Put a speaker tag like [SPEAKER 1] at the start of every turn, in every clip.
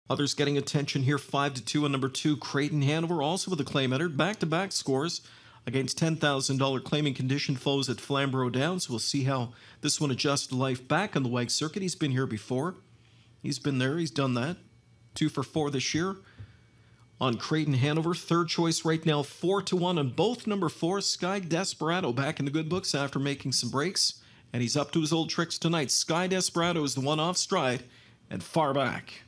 [SPEAKER 1] Others getting attention here, 5-2 on number 2, Creighton Hanover, also with a claim entered. Back-to-back scores against $10,000 claiming condition foes at Flamborough Downs. We'll see how this one adjusts to life back on the WAG circuit. He's been here before. He's been there. He's done that. 2 for 4 this year on Creighton Hanover. Third choice right now, 4-1 on both number 4, Sky Desperado, back in the good books after making some breaks. And he's up to his old tricks tonight. Sky Desperado is the one off stride and far back.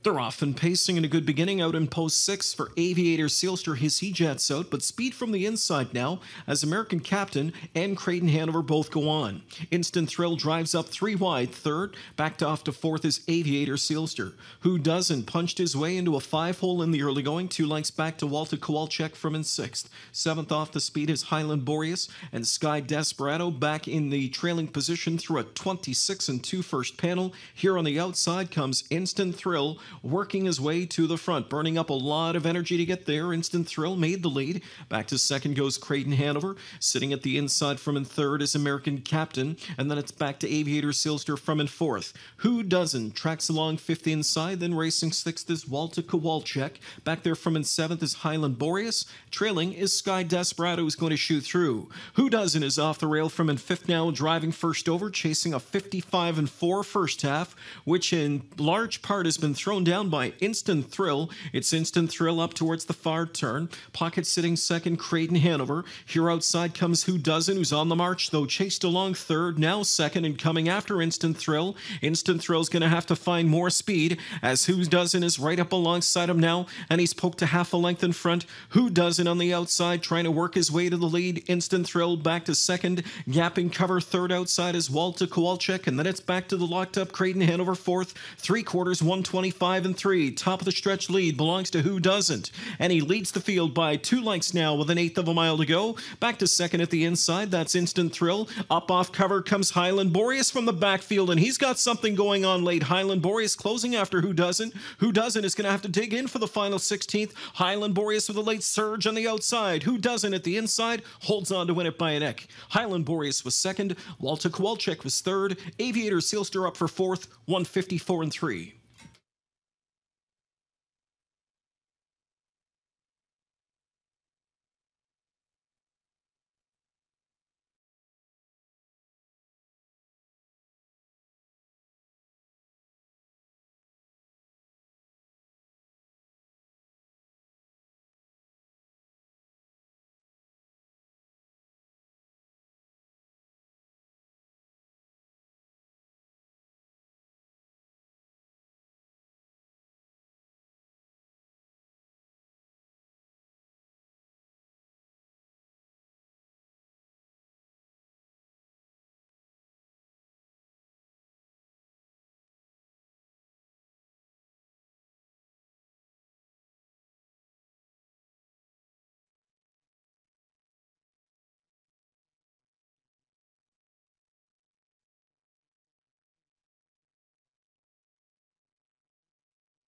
[SPEAKER 1] They're off and pacing in a good beginning out in post 6 for Aviator Sealster as he jets out, but speed from the inside now as American Captain and Creighton Hanover both go on. Instant Thrill drives up 3 wide, third. Backed off to fourth is Aviator Sealster. Who Doesn't punched his way into a 5-hole in the early going, 2 lengths back to Walter Kowalczyk from in 6th. 7th off the speed is Highland Boreas, and Sky Desperado back in the trailing position through a 26-2 first panel. Here on the outside comes Instant Thrill, working his way to the front, burning up a lot of energy to get there. Instant Thrill made the lead. Back to second goes Creighton Hanover. Sitting at the inside from in third is American Captain, and then it's back to Aviator Sealster from in fourth. Who Doesn't tracks along fifth inside, then racing sixth is Walter Kowalczyk. Back there from in seventh is Highland Boreas. Trailing is Sky Desperado, who's going to shoot through. Who Doesn't is off the rail from in fifth now, driving first over, chasing a 55-4 first half, which in large part has been thrown down by Instant Thrill. It's Instant Thrill up towards the far turn. Pocket sitting second, Creighton Hanover. Here outside comes Who Doesn't, who's on the march, though chased along third, now second, and coming after Instant Thrill. Instant Thrill's going to have to find more speed, as Who Doesn't is right up alongside him now, and he's poked to half a length in front. Who Doesn't on the outside, trying to work his way to the lead. Instant Thrill back to second, gapping cover third outside is Walter Kowalczyk, and then it's back to the locked up Creighton Hanover fourth. 3/4, 125-3. Top of the stretch lead belongs to Who Doesn't, and he leads the field by 2 lengths now with an 1/8 of a mile to go. Back to second at the inside, that's Instant Thrill. Up off cover comes Highland Boreas from the backfield, and he's got something going on late. Highland Boreas closing after Who Doesn't. Who Doesn't is going to have to dig in for the final 16th. Highland Boreas with a late surge on the outside. Who Doesn't at the inside holds on to win it by a neck. Highland Boreas was second. Walter Kowalczyk was third. Aviator Sealster up for fourth, 154-3.